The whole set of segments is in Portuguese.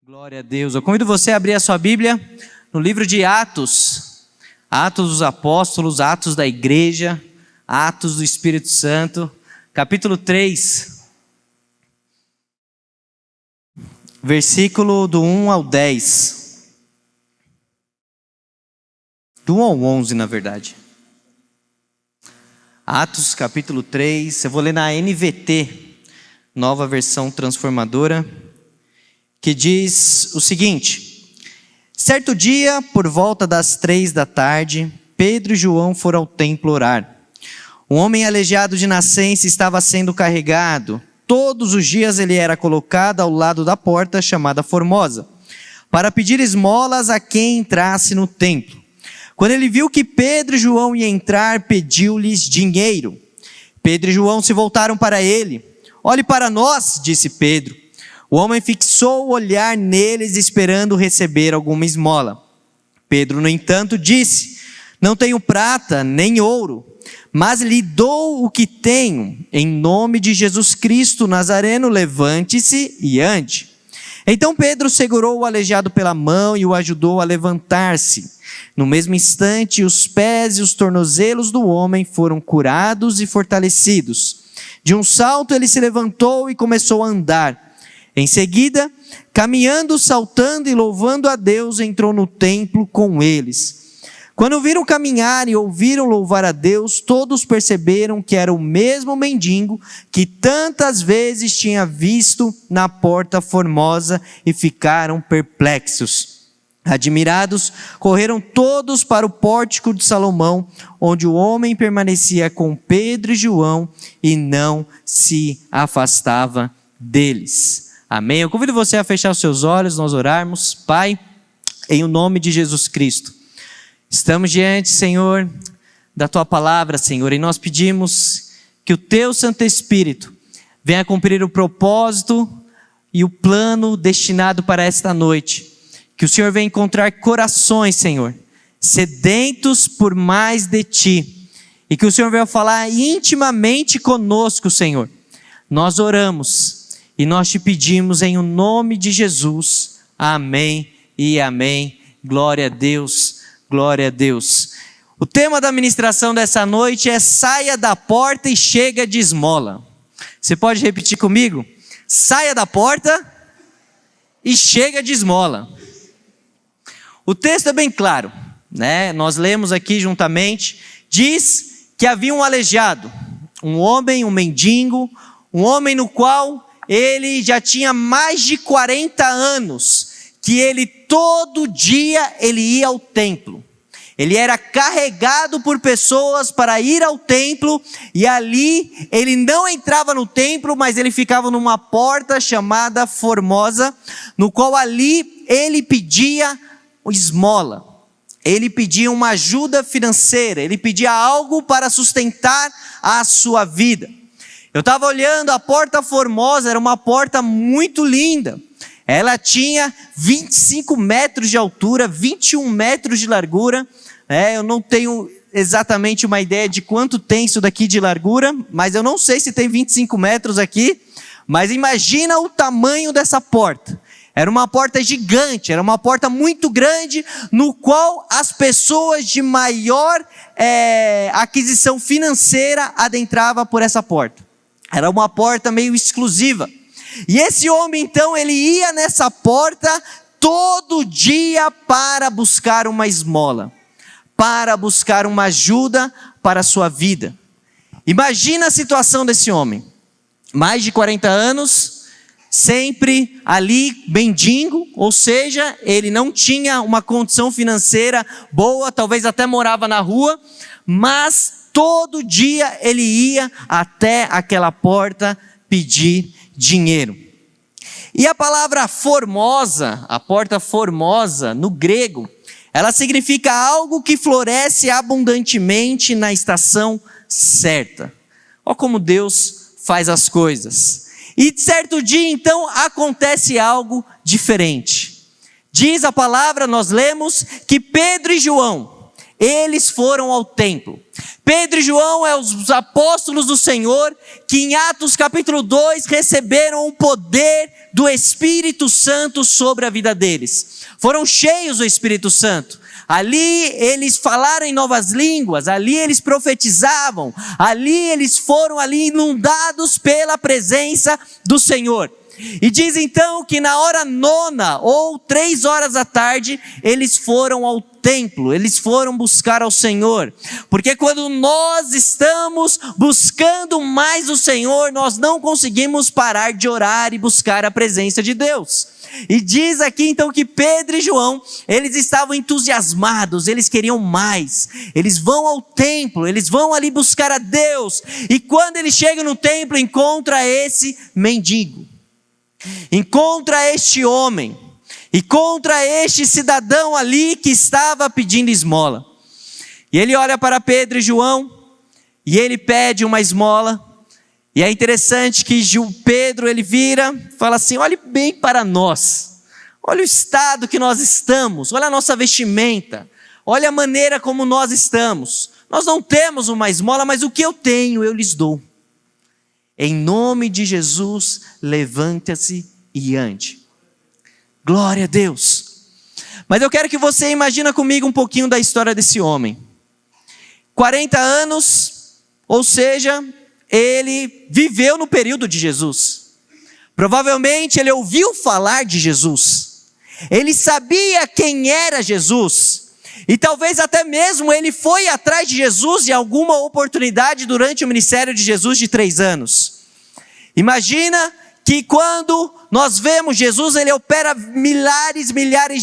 Glória a Deus. Eu convido você a abrir a sua Bíblia no livro de Atos. Atos dos Apóstolos, Atos da Igreja, Atos do Espírito Santo, capítulo 3, versículo do 1 ao 10. Do 1 ao 11, na verdade. Atos, capítulo 3, eu vou ler na NVT, nova versão transformadora, que diz o seguinte: certo dia, por volta das 3 da tarde, Pedro e João foram ao templo orar. Um homem aleijado de nascença estava sendo carregado. Todos os dias ele era colocado ao lado da porta chamada Formosa, para pedir esmolas a quem entrasse no templo. Quando ele viu que Pedro e João iam entrar, pediu-lhes dinheiro. Pedro e João se voltaram para ele. Olhe para nós, disse Pedro. O homem fixou o olhar neles, esperando receber alguma esmola. Pedro, no entanto, disse: não tenho prata nem ouro, mas lhe dou o que tenho. Em nome de Jesus Cristo Nazareno, levante-se e ande. Então Pedro segurou o aleijado pela mão e o ajudou a levantar-se. No mesmo instante, os pés e os tornozelos do homem foram curados e fortalecidos. De um salto ele se levantou e começou a andar. Em seguida, caminhando, saltando e louvando a Deus, entrou no templo com eles. Quando o viram caminhar e ouviram louvar a Deus, todos perceberam que era o mesmo mendigo que tantas vezes tinha visto na porta Formosa e ficaram perplexos. Admirados, correram todos para o pórtico de Salomão, onde o homem permanecia com Pedro e João e não se afastava deles. Amém? Eu convido você a fechar os seus olhos, nós orarmos. Pai, em o nome de Jesus Cristo, estamos diante, Senhor, da Tua palavra, Senhor, e nós pedimos que o Teu Santo Espírito venha cumprir o propósito e o plano destinado para esta noite. Que o Senhor venha encontrar corações, Senhor, sedentos por mais de Ti, e que o Senhor venha falar intimamente conosco, Senhor. Nós oramos e nós te pedimos em o nome de Jesus. Amém e amém. Glória a Deus, glória a Deus. O tema da ministração dessa noite é: saia da porta e chega de esmola. Você pode repetir comigo? Saia da porta e chega de esmola. O texto é bem claro, né? Nós lemos aqui juntamente. Diz que havia um aleijado, um homem, um mendigo, um homem no qual ele já tinha mais de 40 anos, que ele todo dia ele ia ao templo. Ele era carregado por pessoas para ir ao templo, e ali ele não entrava no templo, mas ele ficava numa porta chamada Formosa, no qual ali ele pedia esmola. Ele pedia uma ajuda financeira, ele pedia algo para sustentar a sua vida. Eu estava olhando, a porta Formosa era uma porta muito linda. Ela tinha 25 metros de altura, 21 metros de largura. Eu não tenho exatamente uma ideia de quanto tem isso daqui de largura, mas eu não sei se tem 25 metros aqui. Mas imagina o tamanho dessa porta. Era uma porta gigante, era uma porta muito grande, no qual as pessoas de maior aquisição financeira adentravam por essa porta. Era uma porta meio exclusiva. E esse homem, então, ele ia nessa porta todo dia para buscar uma esmola, para buscar uma ajuda para a sua vida. Imagina a situação desse homem. Mais de 40 anos, sempre ali mendigo, ou seja, ele não tinha uma condição financeira boa, talvez até morava na rua, mas todo dia ele ia até aquela porta pedir dinheiro. E a palavra Formosa, a porta Formosa, no grego, ela significa algo que floresce abundantemente na estação certa. Olha como Deus faz as coisas. E certo dia, então, acontece algo diferente. Diz a palavra, nós lemos, que Pedro e João, eles foram ao templo. Pedro e João são os apóstolos do Senhor, que em Atos capítulo 2 receberam o poder do Espírito Santo sobre a vida deles. Foram cheios do Espírito Santo. Ali eles falaram em novas línguas, ali eles profetizavam, ali eles foram inundados pela presença do Senhor. E diz então que na hora 9 ou 3 horas da tarde, eles foram ao templo, eles foram buscar ao Senhor. Porque quando nós estamos buscando mais o Senhor, nós não conseguimos parar de orar e buscar a presença de Deus. E diz aqui então que Pedro e João, eles estavam entusiasmados, eles queriam mais. Eles vão ao templo, eles vão ali buscar a Deus. E quando eles chegam no templo, encontra esse mendigo. Encontra este homem, encontra este cidadão ali que estava pedindo esmola. E ele olha para Pedro e João, e ele pede uma esmola. E é interessante que Pedro, ele vira, fala assim: olhe bem para nós, olha o estado que nós estamos, olha a nossa vestimenta, olha a maneira como nós estamos. Nós não temos uma esmola, mas o que eu tenho eu lhes dou. Em nome de Jesus, levanta-se e ande. Glória a Deus. Mas eu quero que você imagine comigo um pouquinho da história desse homem. 40 anos, ou seja, ele viveu no período de Jesus. Provavelmente ele ouviu falar de Jesus. Ele sabia quem era Jesus. E talvez até mesmo ele foi atrás de Jesus em alguma oportunidade durante o ministério de Jesus de 3 anos. Imagina que quando nós vemos Jesus, ele opera milhares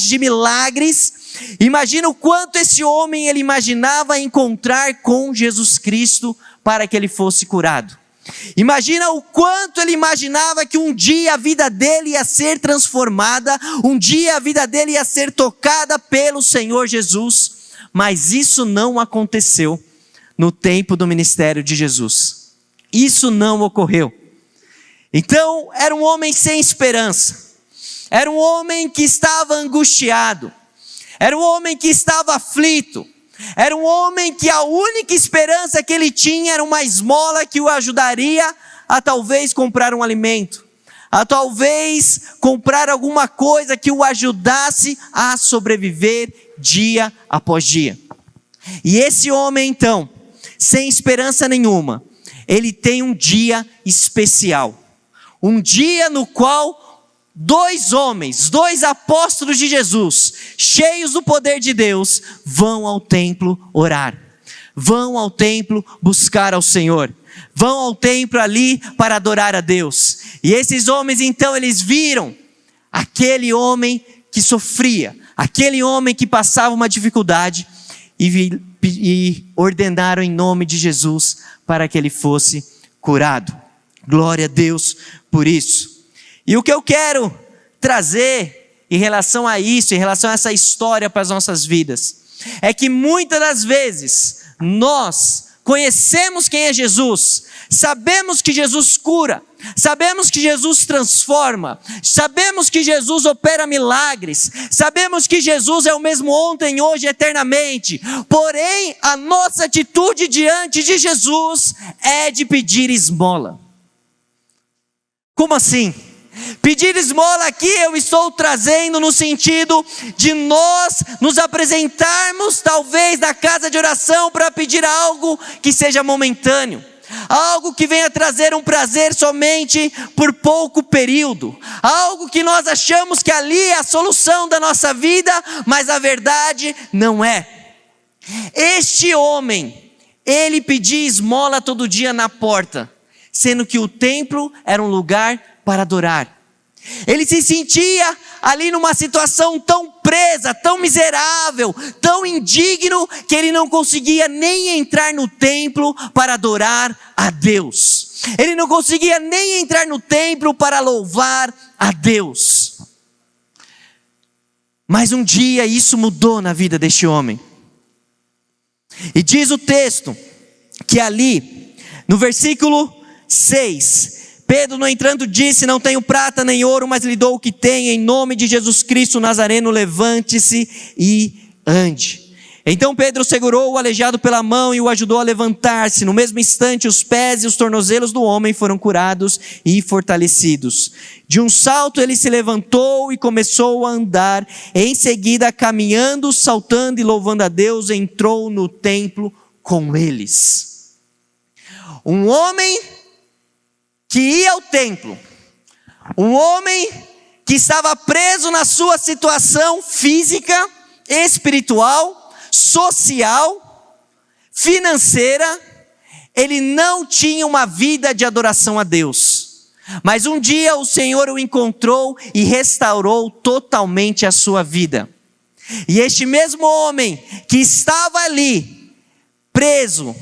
de milagres. Imagina o quanto esse homem ele imaginava encontrar com Jesus Cristo para que ele fosse curado. Imagina o quanto ele imaginava que um dia a vida dele ia ser transformada, um dia a vida dele ia ser tocada pelo Senhor Jesus, mas isso não aconteceu no tempo do ministério de Jesus. Isso não ocorreu. Então, era um homem sem esperança, era um homem que estava angustiado, era um homem que estava aflito, era um homem que a única esperança que ele tinha era uma esmola que o ajudaria a talvez comprar um alimento, a talvez comprar alguma coisa que o ajudasse a sobreviver dia após dia. E esse homem então, sem esperança nenhuma, ele tem um dia especial. Um dia no qual 2 homens, 2 apóstolos de Jesus, cheios do poder de Deus, vão ao templo orar. Vão ao templo buscar ao Senhor. Vão ao templo ali para adorar a Deus. E esses homens então, eles viram aquele homem que sofria, aquele homem que passava uma dificuldade, e ordenaram em nome de Jesus para que ele fosse curado. Glória a Deus por isso. E o que eu quero trazer em relação a isso, em relação a essa história para as nossas vidas, é que muitas das vezes nós conhecemos quem é Jesus, sabemos que Jesus cura, sabemos que Jesus transforma, sabemos que Jesus opera milagres, sabemos que Jesus é o mesmo ontem, hoje e eternamente, porém a nossa atitude diante de Jesus é de pedir esmola. Como assim? Pedir esmola aqui eu estou trazendo no sentido de nós nos apresentarmos talvez na casa de oração para pedir algo que seja momentâneo, algo que venha trazer um prazer somente por pouco período, algo que nós achamos que ali é a solução da nossa vida, mas a verdade não é. Este homem, ele pedia esmola todo dia na porta, sendo que o templo era um lugar para adorar. Ele se sentia ali numa situação tão presa, tão miserável, tão indigno, que ele não conseguia nem entrar no templo para adorar a Deus. Ele não conseguia nem entrar no templo para louvar a Deus. Mas um dia isso mudou na vida deste homem. E diz o texto que ali, no versículo 6, Pedro, no entanto, disse: não tenho prata nem ouro, mas lhe dou o que tenho, em nome de Jesus Cristo Nazareno, levante-se e ande. Então Pedro segurou o aleijado pela mão e o ajudou a levantar-se. No mesmo instante, os pés e os tornozelos do homem foram curados e fortalecidos. De um salto ele se levantou e começou a andar. Em seguida, caminhando, saltando e louvando a Deus, entrou no templo com eles. Um homem que ia ao templo, um homem que estava preso na sua situação física, espiritual, social, financeira, ele não tinha uma vida de adoração a Deus. Mas um dia o Senhor o encontrou e restaurou totalmente a sua vida. E este mesmo homem que estava ali, preso,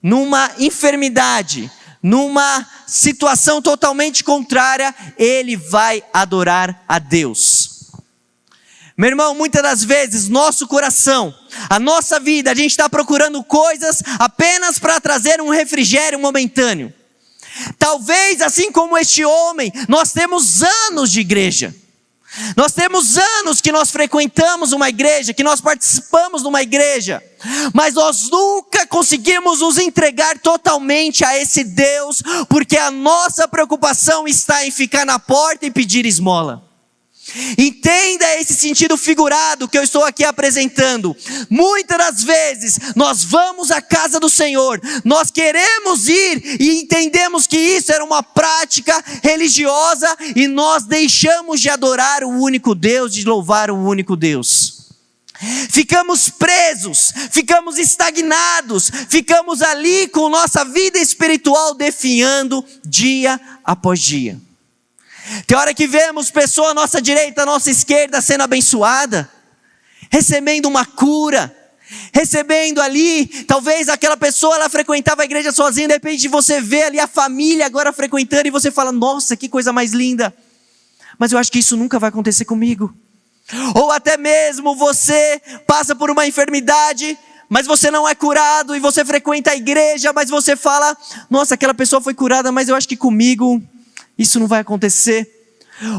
numa enfermidade, numa situação totalmente contrária, ele vai adorar a Deus. Meu irmão, muitas das vezes, nosso coração, a nossa vida, a gente está procurando coisas apenas para trazer um refrigério momentâneo. Talvez, assim como este homem, nós temos anos de igreja. Nós temos anos que nós frequentamos uma igreja, que nós participamos de uma igreja, mas nós nunca conseguimos nos entregar totalmente a esse Deus, porque a nossa preocupação está em ficar na porta e pedir esmola. Entenda esse sentido figurado que eu estou aqui apresentando. Muitas das vezes nós vamos à casa do Senhor, nós queremos ir e entendemos que isso era uma prática religiosa e nós deixamos de adorar o único Deus, de louvar o único Deus. Ficamos presos, ficamos estagnados, ficamos ali com nossa vida espiritual definhando dia após dia. Tem hora que vemos pessoa à nossa direita, à nossa esquerda sendo abençoada, recebendo uma cura, recebendo ali, talvez aquela pessoa ela frequentava a igreja sozinha, de repente você vê ali a família agora frequentando e você fala, nossa, que coisa mais linda, mas eu acho que isso nunca vai acontecer comigo. Ou até mesmo você passa por uma enfermidade, mas você não é curado e você frequenta a igreja, mas você fala, nossa, aquela pessoa foi curada, mas eu acho que comigo isso não vai acontecer.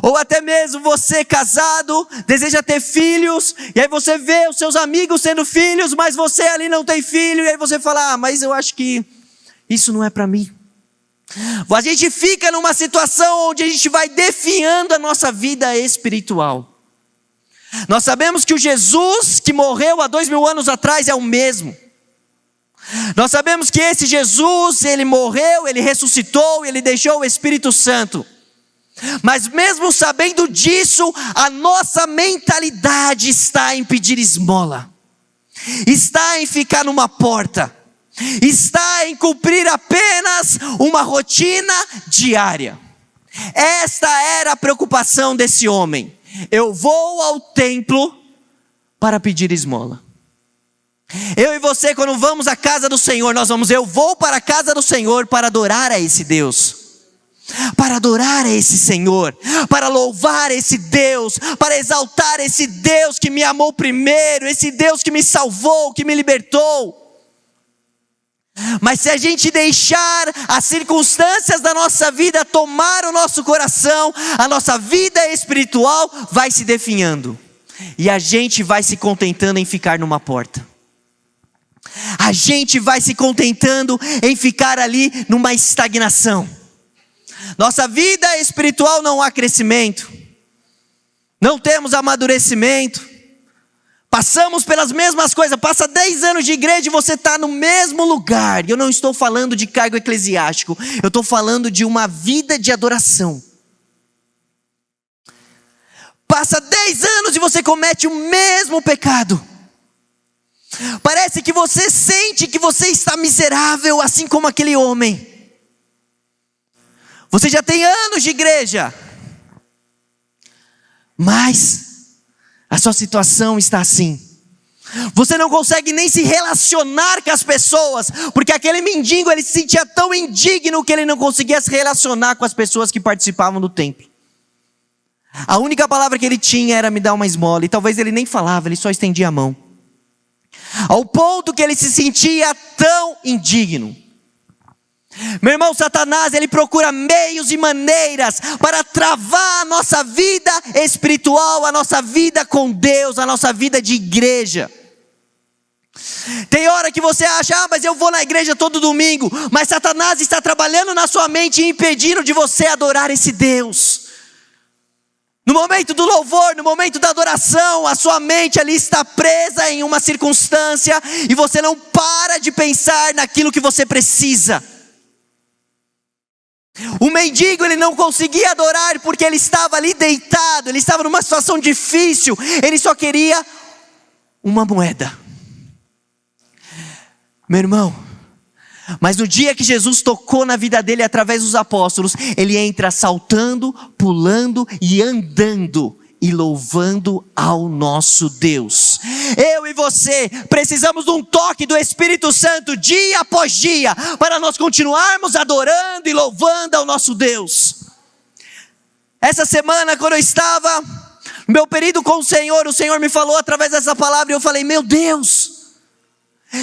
Ou até mesmo você casado, deseja ter filhos, e aí você vê os seus amigos tendo filhos, mas você ali não tem filho, e aí você fala, mas eu acho que isso não é para mim. A gente fica numa situação onde a gente vai definhando a nossa vida espiritual. Nós sabemos que o Jesus que morreu há 2000 anos atrás é o mesmo. Nós sabemos que esse Jesus, ele morreu, ele ressuscitou, ele deixou o Espírito Santo. Mas mesmo sabendo disso, a nossa mentalidade está em pedir esmola, está em ficar numa porta, está em cumprir apenas uma rotina diária. Esta era a preocupação desse homem. Eu vou ao templo para pedir esmola. Eu e você, quando vamos à casa do Senhor, eu vou para a casa do Senhor para adorar a esse Deus, para adorar a esse Senhor, para louvar esse Deus, para exaltar esse Deus que me amou primeiro, esse Deus que me salvou, que me libertou. Mas se a gente deixar as circunstâncias da nossa vida tomar o nosso coração, a nossa vida espiritual vai se definhando, e a gente vai se contentando em ficar numa porta. A gente vai se contentando em ficar ali numa estagnação. Nossa vida espiritual não há crescimento, não temos amadurecimento, passamos pelas mesmas coisas, passa 10 anos de igreja e você está no mesmo lugar. Eu não estou falando de cargo eclesiástico, eu estou falando de uma vida de adoração. Passa 10 anos e você comete o mesmo pecado. Parece que você sente que você está miserável, assim como aquele homem. Você já tem anos de igreja, mas a sua situação está assim. Você não consegue nem se relacionar com as pessoas, porque aquele mendigo, ele se sentia tão indigno que ele não conseguia se relacionar com as pessoas que participavam do templo. A única palavra que ele tinha era me dar uma esmola, e talvez ele nem falava, ele só estendia a mão. Ao ponto que ele se sentia tão indigno. Meu irmão, Satanás, ele procura meios e maneiras para travar a nossa vida espiritual, a nossa vida com Deus, a nossa vida de igreja. Tem hora que você acha, mas eu vou na igreja todo domingo. Mas Satanás está trabalhando na sua mente e impedindo de você adorar esse Deus. No momento do louvor, no momento da adoração, a sua mente ali está presa em uma circunstância e você não para de pensar naquilo que você precisa. O mendigo, ele não conseguia adorar porque ele estava ali deitado, ele estava numa situação difícil, ele só queria uma moeda. Meu irmão, mas no dia que Jesus tocou na vida dele através dos apóstolos, ele entra saltando, pulando e andando e louvando ao nosso Deus. Eu e você precisamos de um toque do Espírito Santo dia após dia, para nós continuarmos adorando e louvando ao nosso Deus. Essa semana, quando eu estava no meu período com o Senhor me falou através dessa palavra e eu falei, meu Deus,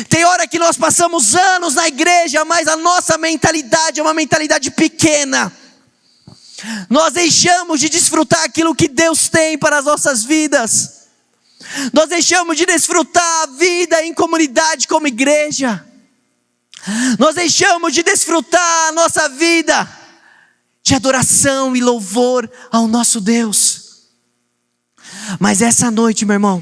tem hora que nós passamos anos na igreja, mas a nossa mentalidade é uma mentalidade pequena. Nós deixamos de desfrutar aquilo que Deus tem para as nossas vidas. Nós deixamos de desfrutar a vida em comunidade como igreja. Nós deixamos de desfrutar a nossa vida de adoração e louvor ao nosso Deus. Mas essa noite, meu irmão,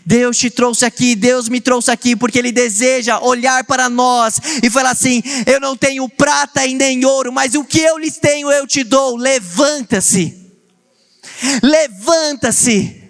Deus te trouxe aqui, Deus me trouxe aqui, porque Ele deseja olhar para nós e falar assim, eu não tenho prata e nem ouro, mas o que eu lhes tenho eu te dou. Levanta-se, levanta-se,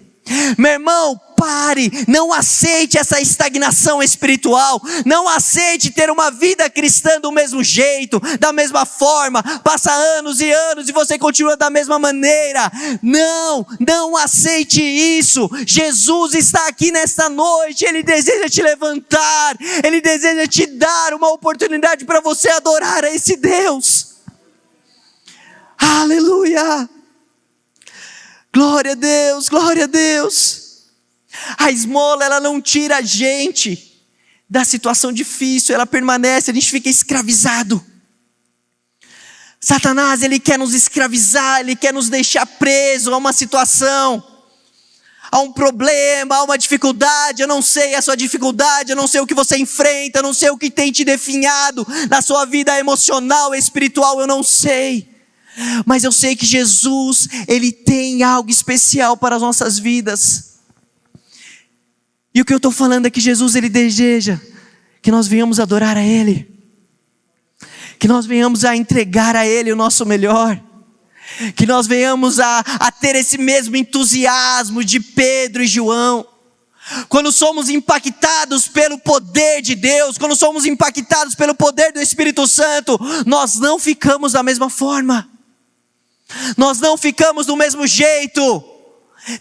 meu irmão. Pare, não aceite essa estagnação espiritual, não aceite ter uma vida cristã do mesmo jeito, da mesma forma, passa anos e anos e você continua da mesma maneira. Não aceite isso. Jesus está aqui nesta noite, Ele deseja te levantar, Ele deseja te dar uma oportunidade para você adorar a esse Deus. Aleluia, glória a Deus, glória a Deus. A esmola, ela não tira a gente da situação difícil, ela permanece, a gente fica escravizado. Satanás, ele quer nos escravizar, ele quer nos deixar preso a uma situação, a um problema, a uma dificuldade. Eu não sei a sua dificuldade, eu não sei o que você enfrenta, eu não sei o que tem te definhado na sua vida emocional, espiritual, eu não sei. Mas eu sei que Jesus, Ele tem algo especial para as nossas vidas. E o que eu estou falando é que Jesus, Ele deseja que nós venhamos adorar a Ele, que nós venhamos a entregar a Ele o nosso melhor, que nós venhamos a ter esse mesmo entusiasmo de Pedro e João. Quando somos impactados pelo poder de Deus, quando somos impactados pelo poder do Espírito Santo, nós não ficamos da mesma forma, nós não ficamos do mesmo jeito.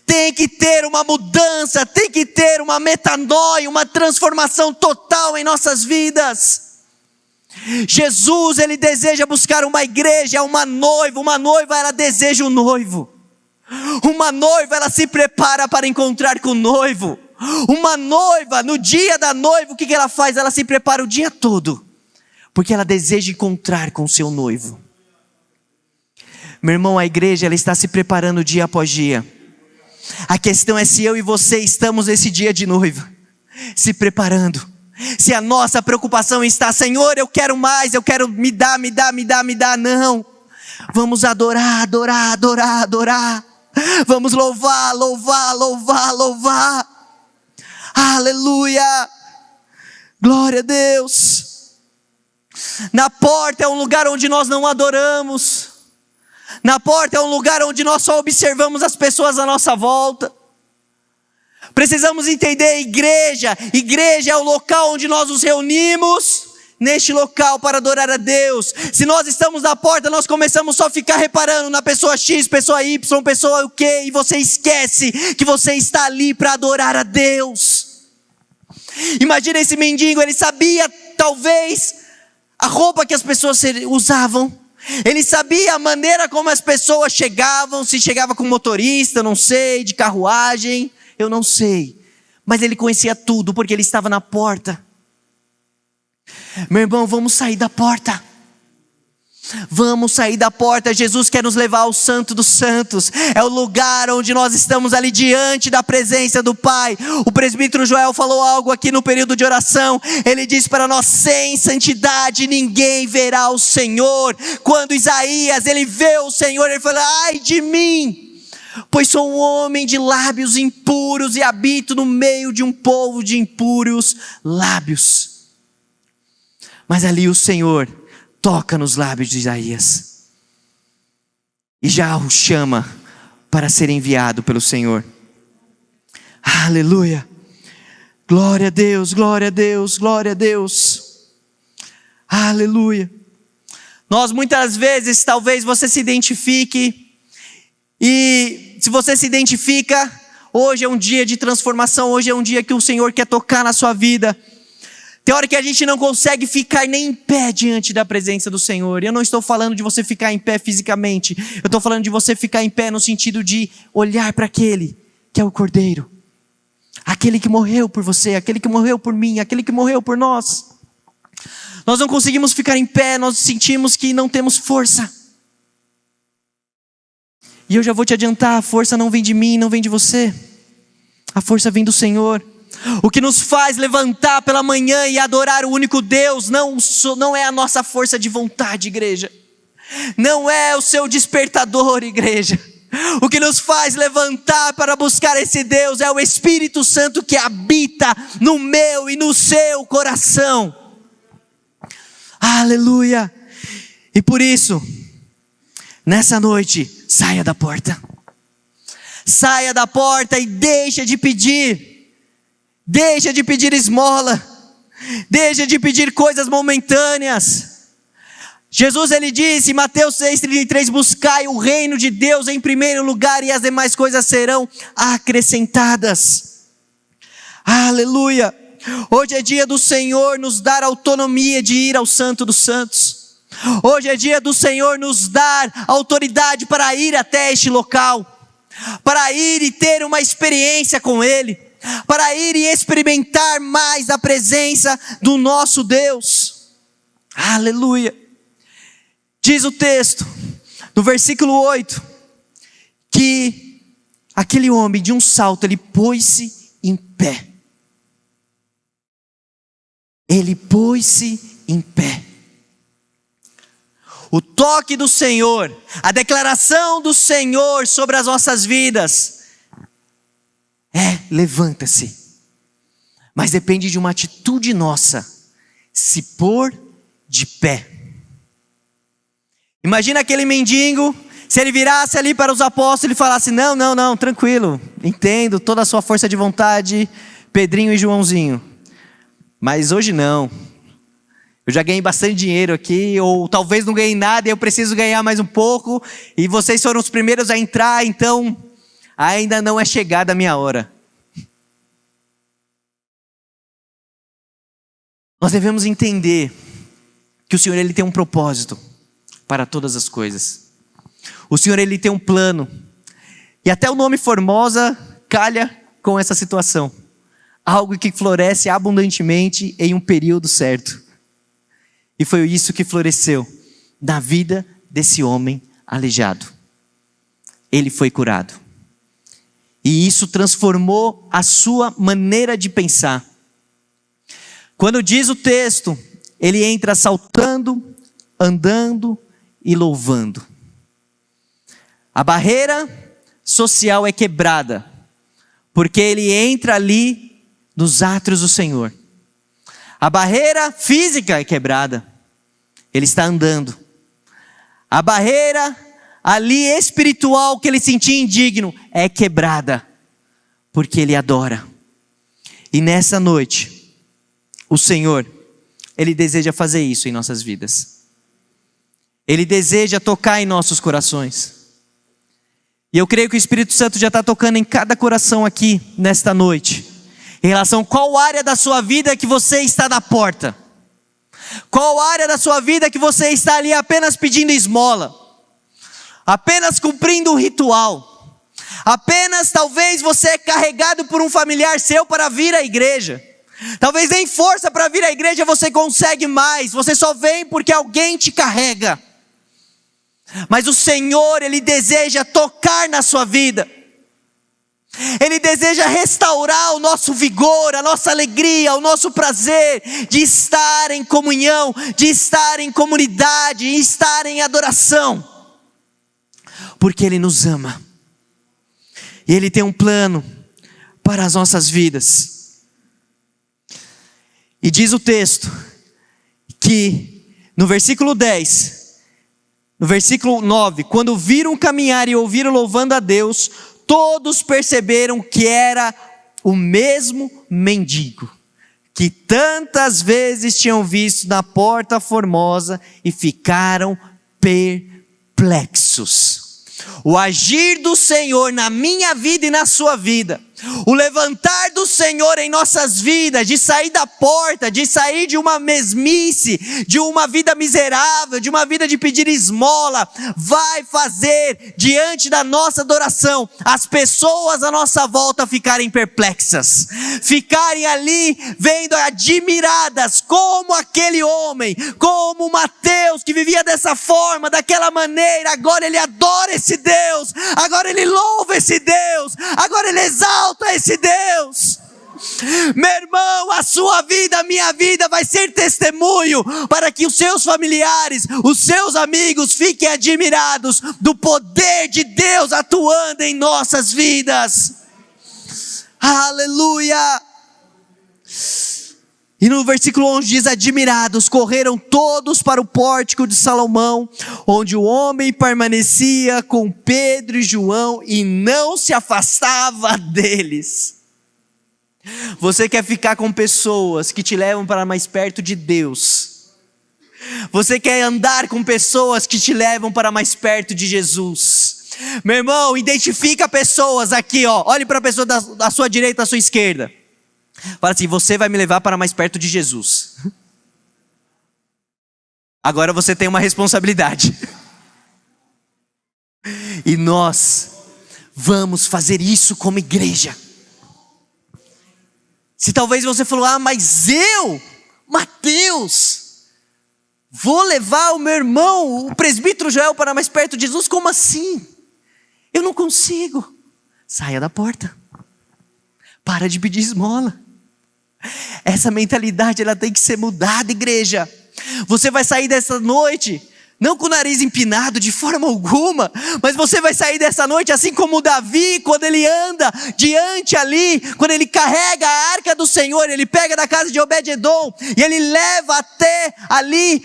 Tem que ter uma mudança, tem que ter uma metanoia, uma transformação total em nossas vidas. Jesus, Ele deseja buscar uma igreja, uma noiva ela deseja um noivo. Uma noiva, ela se prepara para encontrar com o noivo. Uma noiva, no dia da noiva, o que ela faz? Ela se prepara o dia todo, porque ela deseja encontrar com o seu noivo. Meu irmão, a igreja, ela está se preparando dia após dia. A questão é se eu e você estamos esse dia de noiva, se preparando. Se a nossa preocupação está, Senhor, eu quero mais, eu quero me dá. Não, vamos adorar. Vamos louvar. Aleluia, glória a Deus. Na porta é um lugar onde nós não adoramos. Na porta é um lugar onde nós só observamos as pessoas à nossa volta. Precisamos entender, igreja é o local onde nós nos reunimos, neste local para adorar a Deus. Se nós estamos na porta, nós começamos só a ficar reparando na pessoa X, pessoa Y, pessoa o quê, e você esquece que você está ali para adorar a Deus. Imagina esse mendigo, ele sabia talvez a roupa que as pessoas usavam. Ele sabia a maneira como as pessoas chegavam, se chegava com motorista, não sei, de carruagem, eu não sei. Mas ele conhecia tudo, porque ele estava na porta. Meu irmão, vamos sair da porta. Vamos sair da porta. Jesus quer nos levar ao Santo dos Santos. É o lugar onde nós estamos ali diante da presença do Pai. O presbítero Joel falou algo aqui no período de oração. Ele disse para nós: sem santidade ninguém verá o Senhor. Quando Isaías, ele vê o Senhor, ele fala: ai de mim, pois sou um homem de lábios impuros e habito no meio de um povo de impuros lábios. Mas ali o Senhor toca nos lábios de Isaías e já o chama para ser enviado pelo Senhor. Aleluia! Glória a Deus, glória a Deus, glória a Deus. Aleluia! Nós muitas vezes, talvez você se identifique, e se você se identifica, hoje é um dia de transformação, hoje é um dia que o Senhor quer tocar na sua vida. Tem hora que a gente não consegue ficar nem em pé diante da presença do Senhor. E eu não estou falando de você ficar em pé fisicamente. Eu estou falando de você ficar em pé no sentido de olhar para aquele que é o Cordeiro. Aquele que morreu por você, aquele que morreu por mim, aquele que morreu por nós. Nós não conseguimos ficar em pé, nós sentimos que não temos força. E eu já vou te adiantar, a força não vem de mim, não vem de você. A força vem do Senhor. O que nos faz levantar pela manhã e adorar o único Deus não é a nossa força de vontade, igreja. Não é o seu despertador, igreja. O que nos faz levantar para buscar esse Deus é o Espírito Santo que habita no meu e no seu coração. Aleluia! E por isso, nessa noite, saia da porta. Saia da porta e deixa de pedir. Deixa de pedir esmola. Deixa de pedir coisas momentâneas. Jesus, ele disse em Mateus 6,33, buscai o reino de Deus em primeiro lugar e as demais coisas serão acrescentadas. Aleluia! Hoje é dia do Senhor nos dar autonomia de ir ao Santo dos Santos. Hoje é dia do Senhor nos dar autoridade para ir até este local, para ir e ter uma experiência com Ele, para ir e experimentar mais a presença do nosso Deus. Aleluia! Diz o texto, no versículo 8, que aquele homem de um salto, ele pôs-se em pé. Ele pôs-se em pé. O toque do Senhor, a declaração do Senhor sobre as nossas vidas levanta-se. Mas depende de uma atitude nossa, se pôr de pé. Imagina aquele mendigo, se ele virasse ali para os apóstolos e falasse: não, tranquilo, entendo toda a sua força de vontade, Pedrinho e Joãozinho, mas hoje não. Eu já ganhei bastante dinheiro aqui, ou talvez não ganhei nada e eu preciso ganhar mais um pouco, e vocês foram os primeiros a entrar, então ainda não é chegada a minha hora. Nós devemos entender que o Senhor, ele tem um propósito para todas as coisas. O Senhor, ele tem um plano. E até o nome Formosa calha com essa situação. Algo que floresce abundantemente em um período certo. E foi isso que floresceu na vida desse homem aleijado. Ele foi curado. E isso transformou a sua maneira de pensar. Quando diz o texto, ele entra saltando, andando e louvando. A barreira social é quebrada, porque ele entra ali nos átrios do Senhor. A barreira física é quebrada, ele está andando. A barreira ali espiritual que ele sentia indigno é quebrada, porque ele adora. E nessa noite, o Senhor, ele deseja fazer isso em nossas vidas. Ele deseja tocar em nossos corações. E eu creio que o Espírito Santo já está tocando em cada coração aqui nesta noite, em relação a qual área da sua vida que você está na porta. Qual área da sua vida que você está ali apenas pedindo esmola, apenas cumprindo um ritual, apenas talvez você é carregado por um familiar seu para vir à igreja. Talvez nem força para vir à igreja você consegue mais, você só vem porque alguém te carrega. Mas o Senhor, Ele deseja tocar na sua vida. Ele deseja restaurar o nosso vigor, a nossa alegria, o nosso prazer de estar em comunhão, de estar em comunidade, de estar em adoração. Porque Ele nos ama. E Ele tem um plano para as nossas vidas. E diz o texto que no versículo 10, no versículo 9, quando viram caminhar e ouviram louvando a Deus, todos perceberam que era o mesmo mendigo, que tantas vezes tinham visto na porta formosa e ficaram perplexos. O agir do Senhor na minha vida e na sua vida, o levantar do Senhor em nossas vidas, de sair da porta, de sair de uma mesmice, de uma vida miserável, de uma vida de pedir esmola, vai fazer diante da nossa adoração, as pessoas à nossa volta ficarem perplexas, ficarem ali vendo admiradas, como aquele homem, como Mateus que vivia dessa forma, daquela maneira, agora ele adora esse Deus, agora ele louva esse Deus, agora ele exalta esse Deus. Meu irmão, a sua vida, a minha vida vai ser testemunho para que os seus familiares, os seus amigos fiquem admirados do poder de Deus atuando em nossas vidas. Aleluia! E no versículo 11 diz: admirados, correram todos para o pórtico de Salomão, onde o homem permanecia com Pedro e João e não se afastava deles. Você quer ficar com pessoas que te levam para mais perto de Deus? Você quer andar com pessoas que te levam para mais perto de Jesus? Meu irmão, identifica pessoas aqui, ó. Olhe para a pessoa da sua direita, da sua esquerda. Fala assim: você vai me levar para mais perto de Jesus. Agora você tem uma responsabilidade. E nós vamos fazer isso como igreja. Se talvez você falou: ah, mas eu, Mateus, vou levar o meu irmão, o presbítero Joel, para mais perto de Jesus? Como assim? Eu não consigo. Saia da porta. Para de pedir esmola. Essa mentalidade, ela tem que ser mudada, igreja. Você vai sair dessa noite não com o nariz empinado de forma alguma, mas você vai sair dessa noite assim como o Davi, quando ele anda diante ali, quando ele carrega a arca do Senhor, ele pega da casa de Obed-edom e ele leva até ali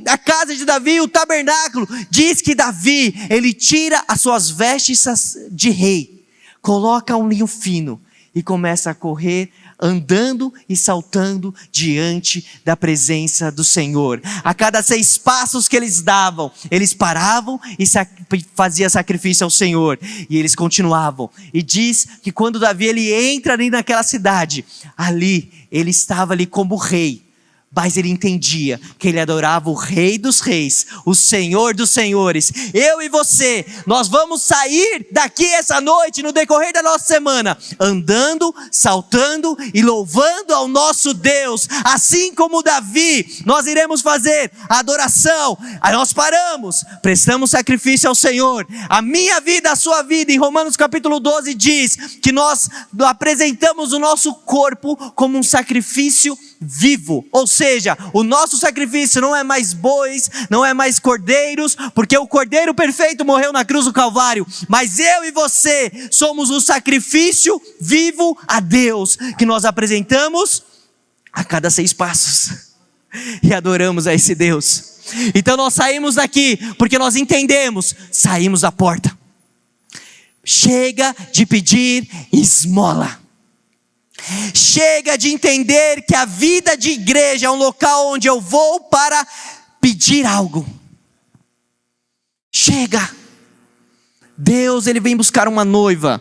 a casa de Davi, o tabernáculo. Diz que Davi, ele tira as suas vestes de rei, coloca um linho fino e começa a correr, andando e saltando diante da presença do Senhor. A cada 6 passos que eles davam, eles paravam e faziam sacrifício ao Senhor, e eles continuavam. E diz que quando Davi ele entra ali naquela cidade, ali ele estava ali como rei, mas ele entendia que ele adorava o Rei dos Reis, o Senhor dos Senhores. Eu e você, nós vamos sair daqui essa noite, no decorrer da nossa semana, andando, saltando e louvando ao nosso Deus. Assim como Davi, nós iremos fazer a adoração. Aí nós paramos, prestamos sacrifício ao Senhor. A minha vida, a sua vida, em Romanos capítulo 12 diz que nós apresentamos o nosso corpo como um sacrifício vivo, ou seja, o nosso sacrifício não é mais bois, não é mais cordeiros, porque o cordeiro perfeito morreu na cruz do Calvário, mas eu e você somos o sacrifício vivo a Deus, que nós apresentamos a cada 6 passos, e adoramos a esse Deus. Então nós saímos daqui, porque nós entendemos, saímos da porta, chega de pedir esmola. Chega de entender que a vida de igreja é um local onde eu vou para pedir algo. Chega. Deus, ele vem buscar uma noiva.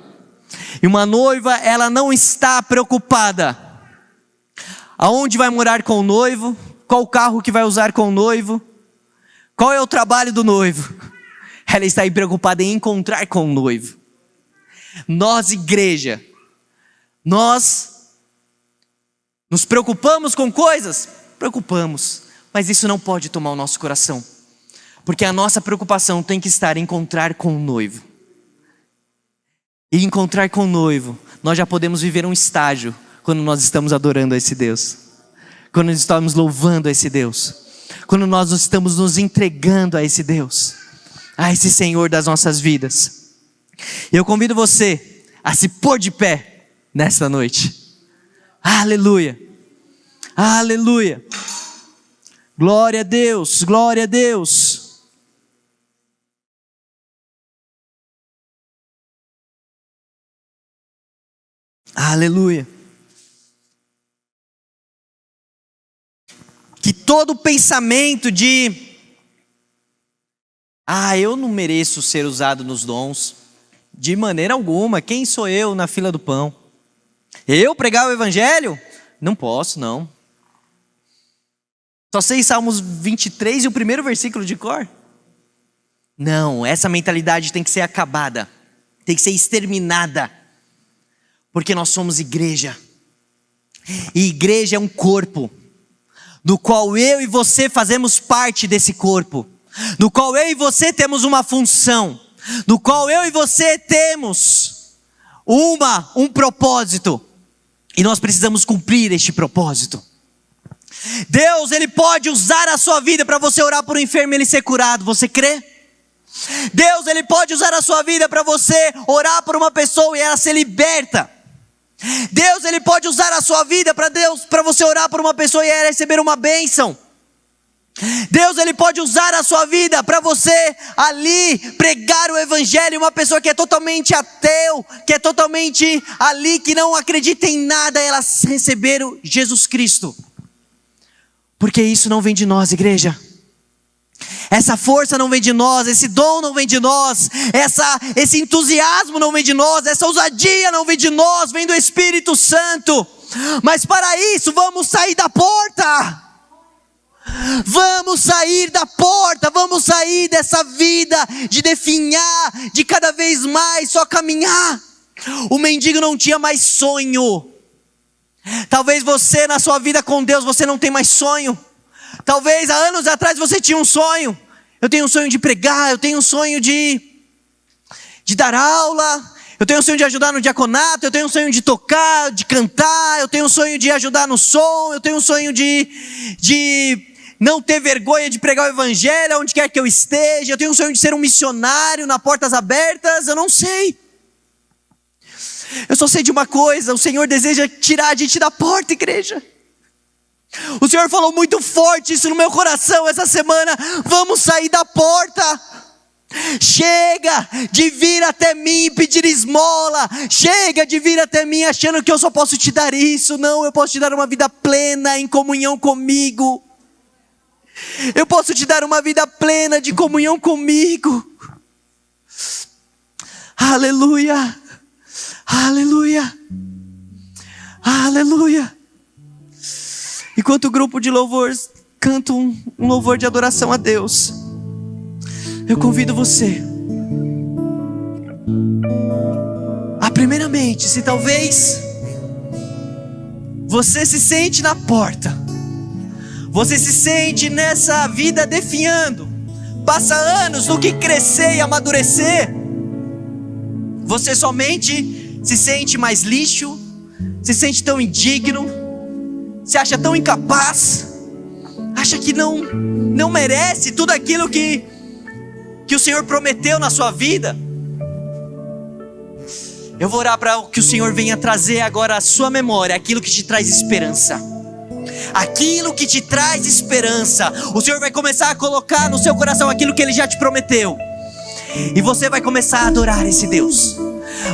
E uma noiva, ela não está preocupada aonde vai morar com o noivo, qual o carro que vai usar com o noivo, qual é o trabalho do noivo. Ela está aí preocupada em encontrar com o noivo. Nós, igreja, nós nos preocupamos com coisas? Preocupamos, mas isso não pode tomar o nosso coração. Porque a nossa preocupação tem que estar em encontrar com o noivo. E encontrar com o noivo, nós já podemos viver um estágio quando nós estamos adorando a esse Deus. Quando nós estamos louvando a esse Deus. Quando nós estamos nos entregando a esse Deus. A esse Senhor das nossas vidas. Eu convido você a se pôr de pé nesta noite. Aleluia. Aleluia. Glória a Deus, glória a Deus. Aleluia. Que todo pensamento de eu não mereço ser usado nos dons, de maneira alguma, quem sou eu na fila do pão? Eu pregar o evangelho? Não posso, não. Só sei Salmos 23 e o primeiro versículo de cor? Não, essa mentalidade tem que ser acabada, tem que ser exterminada. Porque nós somos igreja. E igreja é um corpo, do qual eu e você fazemos parte desse corpo. Do qual eu e você temos uma função. Do qual eu e você temos um propósito. E nós precisamos cumprir este propósito. Deus, Ele pode usar a sua vida para você orar por um enfermo e ele ser curado. Você crê? Deus, Ele pode usar a sua vida para você orar por uma pessoa e ela ser liberta. Deus, Ele pode usar a sua vida para você orar por uma pessoa e ela receber uma bênção. Deus, Ele pode usar a sua vida para você ali pregar o evangelho. Uma pessoa que é totalmente ateu, que é totalmente ali, que não acredita em nada, ela receber o Jesus Cristo. Porque isso não vem de nós, igreja. Essa força não vem de nós, esse dom não vem de nós, esse entusiasmo não vem de nós, essa ousadia não vem de nós, vem do Espírito Santo. Mas para isso vamos sair da porta. Vamos sair da porta, vamos sair dessa vida de definhar, de cada vez mais só caminhar. O mendigo não tinha mais sonho. Talvez você na sua vida com Deus você não tem mais sonho. Talvez há anos atrás você tinha um sonho. Eu tenho um sonho de pregar, eu tenho um sonho de dar aula, eu tenho um sonho de ajudar no diaconato, eu tenho um sonho de tocar, de cantar, eu tenho um sonho de ajudar no som, eu tenho um sonho de não ter vergonha de pregar o evangelho onde quer que eu esteja, eu tenho um sonho de ser um missionário na Portas Abertas, eu não sei. Eu só sei de uma coisa, o Senhor deseja tirar a gente da porta, igreja. O Senhor falou muito forte isso no meu coração essa semana. Vamos sair da porta. Chega de vir até mim e pedir esmola. Chega de vir até mim achando que eu só posso te dar isso. Não, eu posso te dar uma vida plena em comunhão comigo. Eu posso te dar uma vida plena de comunhão comigo. Aleluia. Aleluia. Aleluia. Enquanto o grupo de louvor canta um louvor de adoração a Deus, eu convido você a primeiramente, se talvez você se sente na porta, você se sente nessa vida definhando, passa anos no que crescer e amadurecer, você somente se sente mais lixo, se sente tão indigno, se acha tão incapaz, acha que não merece tudo aquilo que o Senhor prometeu na sua vida. Eu vou orar para que o Senhor venha trazer agora à sua memória aquilo que te traz esperança. Aquilo que te traz esperança. O Senhor vai começar a colocar no seu coração aquilo que Ele já te prometeu. E você vai começar a adorar esse Deus.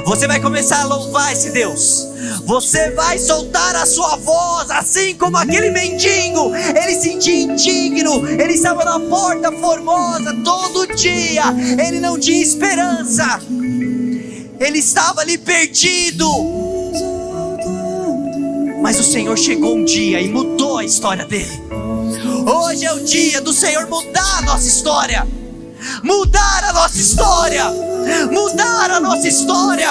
Você vai começar a louvar esse Deus. Você vai soltar a sua voz, assim como aquele mendigo. Ele se sentia indigno, ele estava na porta formosa todo dia, ele não tinha esperança, ele estava ali perdido. Mas o Senhor chegou um dia e mudou a história dele. Hoje é o dia do Senhor mudar a nossa história. Mudar a nossa história. Mudar a nossa história.